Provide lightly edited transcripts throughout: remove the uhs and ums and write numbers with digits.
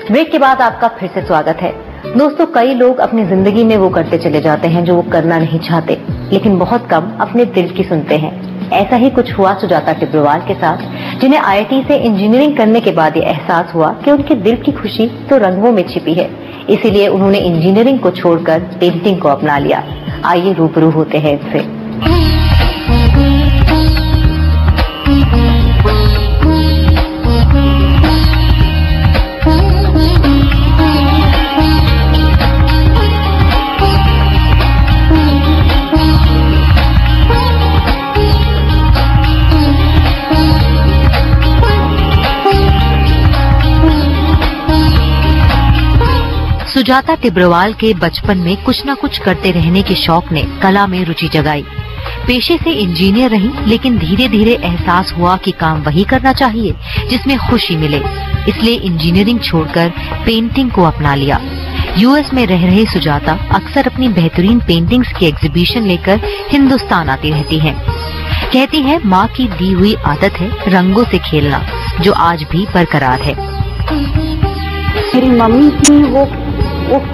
Break के बाद आपका फिर से स्वागत है। दोस्तों, कई लोग अपनी जिंदगी में वो करते चले जाते हैं जो वो करना नहीं चाहते, लेकिन बहुत कम अपने दिल की सुनते हैं। ऐसा ही कुछ हुआ सुजाता टिब्रोवाल के साथ, जिन्हें IIT से इंजीनियरिंग करने के बाद ये एहसास हुआ कि उनके दिल की खुशी तो रंगों में छिपी है। इसीलिए उन्होंने इंजीनियरिंग को छोड़कर पेंटिंग को अपना लिया। आइए रूबरू होते हैं इससे। सुजाता टिब्रोवाल के बचपन में कुछ न कुछ करते रहने के शौक ने कला में रुचि जगाई। पेशे से इंजीनियर रही, लेकिन धीरे धीरे एहसास हुआ कि काम वही करना चाहिए जिसमें खुशी मिले। इसलिए इंजीनियरिंग छोड़कर पेंटिंग को अपना लिया। US में रह रहे सुजाता अक्सर अपनी बेहतरीन पेंटिंग्स की एग्जीबिशन लेकर हिंदुस्तान आती रहती हैं। कहती हैं माँ की दी हुई आदत है रंगों से खेलना, जो आज भी बरकरार है। मेरी मम्मी थी वो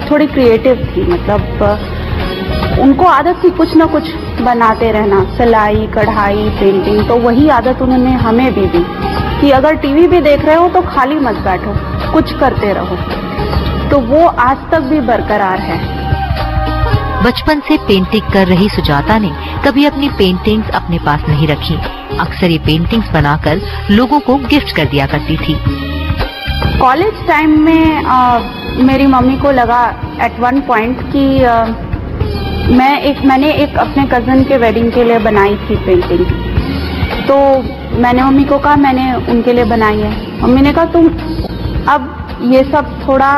थोड़ी क्रिएटिव थी, मतलब उनको आदत थी कुछ ना कुछ बनाते रहना, सिलाई, कढ़ाई, पेंटिंग। तो वही आदत उन्होंने हमें भी दी कि अगर टीवी भी देख रहे हो तो खाली मत बैठो, कुछ करते रहो। तो वो आज तक भी बरकरार है। बचपन से पेंटिंग कर रही सुजाता ने कभी अपनी पेंटिंग्स अपने पास नहीं रखी। अक्सर ये पेंटिंग्स बनाकर लोगों को गिफ्ट कर दिया करती थी। कॉलेज टाइम में मेरी मम्मी को लगा एट वन पॉइंट कि मैंने एक अपने कजन के वेडिंग के लिए बनाई थी पेंटिंग। तो मैंने मम्मी को कहा मैंने उनके लिए बनाई है। मम्मी ने कहा तुम अब ये सब थोड़ा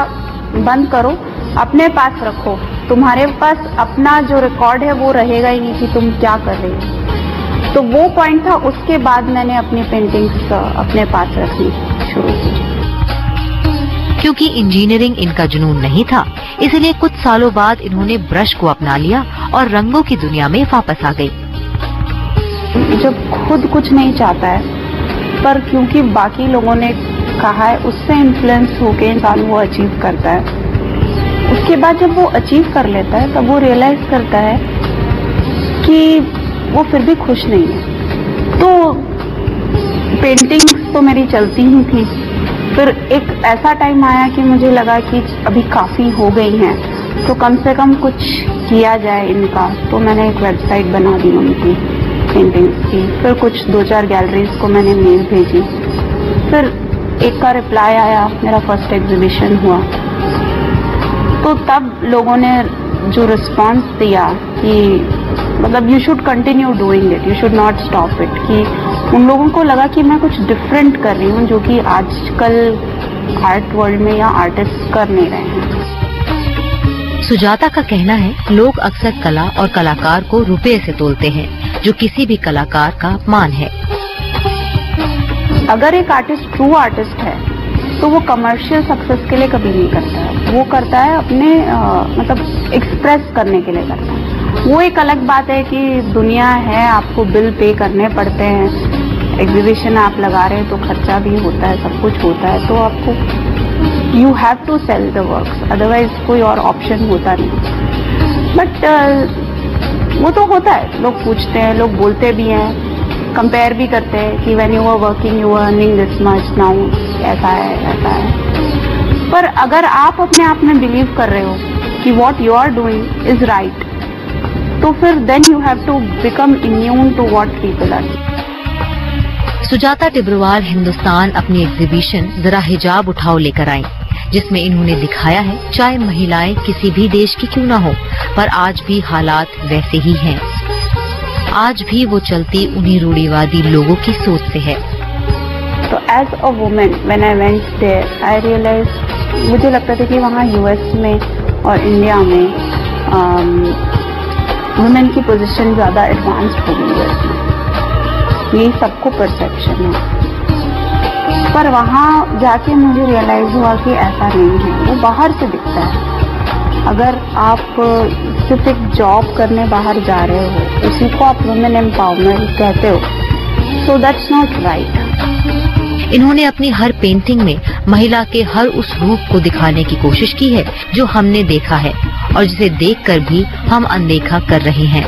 बंद करो, अपने पास रखो, तुम्हारे पास अपना जो रिकॉर्ड है वो रहेगा ही नहीं कि तुम क्या कर रही हो। तो वो पॉइंट था। उसके बाद मैंने अपनी पेंटिंग्स अपने पास रखनी शुरू की। क्योंकि इंजीनियरिंग इनका जुनून नहीं था, इसलिए कुछ सालों बाद इन्होंने ब्रश को अपना लिया और रंगों की दुनिया में वापस आ गई। जब खुद कुछ नहीं चाहता है, पर क्योंकि बाकी लोगों ने कहा है, उससे इन्फ्लुएंस होके इंसान वो अचीव करता है। उसके बाद जब वो अचीव कर लेता है तब वो रियलाइज करता है कि वो फिर भी खुश नहीं है। तो पेंटिंग्स तो मेरी चलती ही थी। फिर एक ऐसा टाइम आया कि मुझे लगा कि अभी काफी हो गई हैं, तो कम से कम कुछ किया जाए इनका। तो मैंने एक वेबसाइट बना दी उनकी पेंटिंग्स की। फिर कुछ 2-4 गैलरीज को मैंने मेल भेजी। फिर एक का रिप्लाई आया, मेरा फर्स्ट एग्जीबिशन हुआ। तो तब लोगों ने जो रिस्पांस दिया कि मतलब you should continue doing it, you should not stop it, कि उन लोगों को लगा कि मैं कुछ डिफरेंट कर रही हूँ जो कि आजकल आर्ट वर्ल्ड में या आर्टिस्ट कर नहीं रहे हैं। सुजाता का कहना है लोग अक्सर कला और कलाकार को रुपए से तोलते हैं, जो किसी भी कलाकार का अपमान है। अगर एक आर्टिस्ट ट्रू आर्टिस्ट है तो वो कमर्शियल सक्सेस के लिए कभी नहीं करता है। वो करता है अपने मतलब एक्सप्रेस करने के लिए करता है। वो एक अलग बात है कि दुनिया है, आपको बिल पे करने पड़ते हैं, एग्जीबिशन आप लगा रहे हैं तो खर्चा भी होता है, सब कुछ होता है। तो आपको you have to sell the works, otherwise कोई और ऑप्शन होता नहीं। बट वो तो होता है, लोग पूछते हैं, लोग बोलते भी हैं, कंपेयर भी करते हैं कि when you are working you are earning this much now, ऐसा है ऐसा है। पर अगर आप अपने आप में बिलीव कर रहे हो कि what you are doing is right, तो फिर then you have to become immune to what people are. Sujata Tibrewal Hindustan अपनी एग्जीबिशन जरा हिजाब उठाओ लेकर आई, जिसमें इन्होंने दिखाया है चाहे महिलाएं किसी भी देश की क्यों ना हो, पर आज भी हालात वैसे ही हैं। आज भी वो चलती उन्हीं रूढ़िवादी लोगों की सोच से है। तो as a women when I went there I realise, मुझे लगता था कि वहाँ US में और इंडिया में वुमेन की पोजीशन ज्यादा एडवांस्ड हो गई है। यही सबको परसेप्शन है, पर वहाँ जाके मुझे रियलाइज हुआ कि ऐसा नहीं है। वो बाहर से दिखता है। अगर आप सिर्फ एक जॉब करने बाहर जा रहे हो, उसी को आप वुमेन एम्पावरमेंट कहते हो, सो दैट्स नॉट राइट। इन्होंने अपनी हर पेंटिंग में महिला के हर उस रूप को दिखाने की कोशिश की है जो हमने देखा है और जिसे देखकर भी हम अनदेखा कर रहे हैं।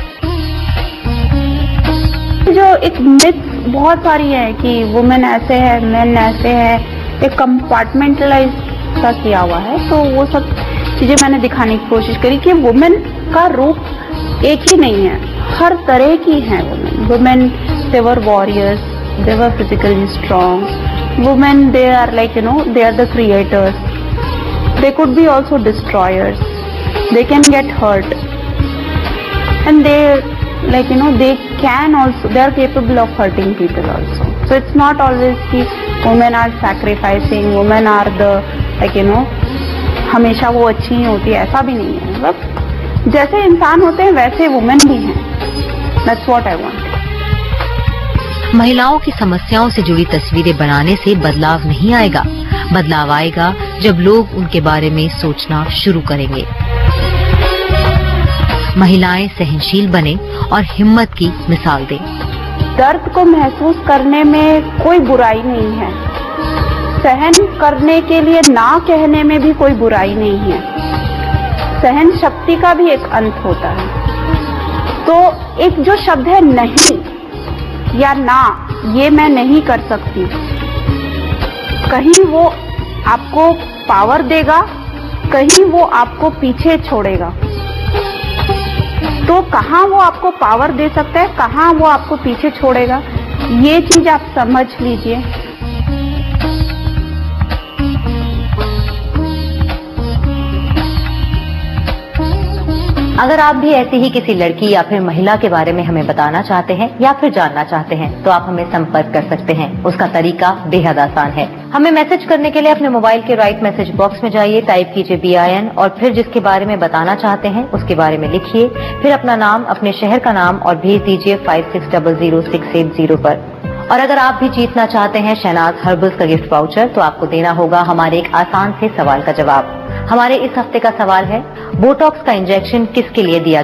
जो एक मिथ बहुत सारी है कि वुमेन ऐसे है, मेन ऐसे है, एक कंपार्टमेंटलाइज सा किया हुआ है, तो वो सब चीजें मैंने दिखाने की कोशिश करी कि वुमेन का रूप एक ही नहीं है, हर तरह की है women. Women they were warriors, they were physically strong. Women they are like they are the creators, they could be also destroyers, they can get hurt and they they can also, they are capable of hurting people also. So it's not always कि women are sacrificing, women are the हमेशा वो अच्छी ही होती है, ऐसा भी नहीं है। मतलब जैसे इंसान होते हैं वैसे वुमेन भी हैं। That's what I want. महिलाओं की समस्याओं से जुड़ी तस्वीरें बनाने से बदलाव नहीं आएगा। बदलाव आएगा जब लोग उनके बारे में सोचना शुरू करेंगे। महिलाएं सहनशील बने और हिम्मत की मिसाल दें। दर्द को महसूस करने में कोई बुराई नहीं है, सहन करने के लिए ना कहने में भी कोई बुराई नहीं है। सहन शक्ति का भी एक अंत होता है। तो एक जो शब्द है नहीं या ना, ये मैं नहीं कर सकती, कहीं वो आपको पावर देगा, कहीं वो आपको पीछे छोड़ेगा। तो कहाँ वो आपको पावर दे सकता है, कहाँ वो आपको पीछे छोड़ेगा, ये चीज आप समझ लीजिए। अगर आप भी ऐसी ही किसी लड़की या फिर महिला के बारे में हमें बताना चाहते हैं या फिर जानना चाहते हैं तो आप हमें संपर्क कर सकते हैं। उसका तरीका बेहद आसान है। हमें मैसेज करने के लिए अपने मोबाइल के राइट मैसेज बॉक्स में जाइए, टाइप कीजिए BIN और फिर जिसके बारे में बताना चाहते हैं उसके बारे में लिखिए, फिर अपना नाम, अपने शहर का नाम और भेज दीजिए 56000680 पर। और अगर आप भी जीतना चाहते हैं शहनाज हर्बल्स का गिफ्ट वाउचर तो आपको देना होगा हमारे एक आसान से सवाल का जवाब। हमारे इस हफ्ते का सवाल है, बोटॉक्स का इंजेक्शन किसके लिए दिया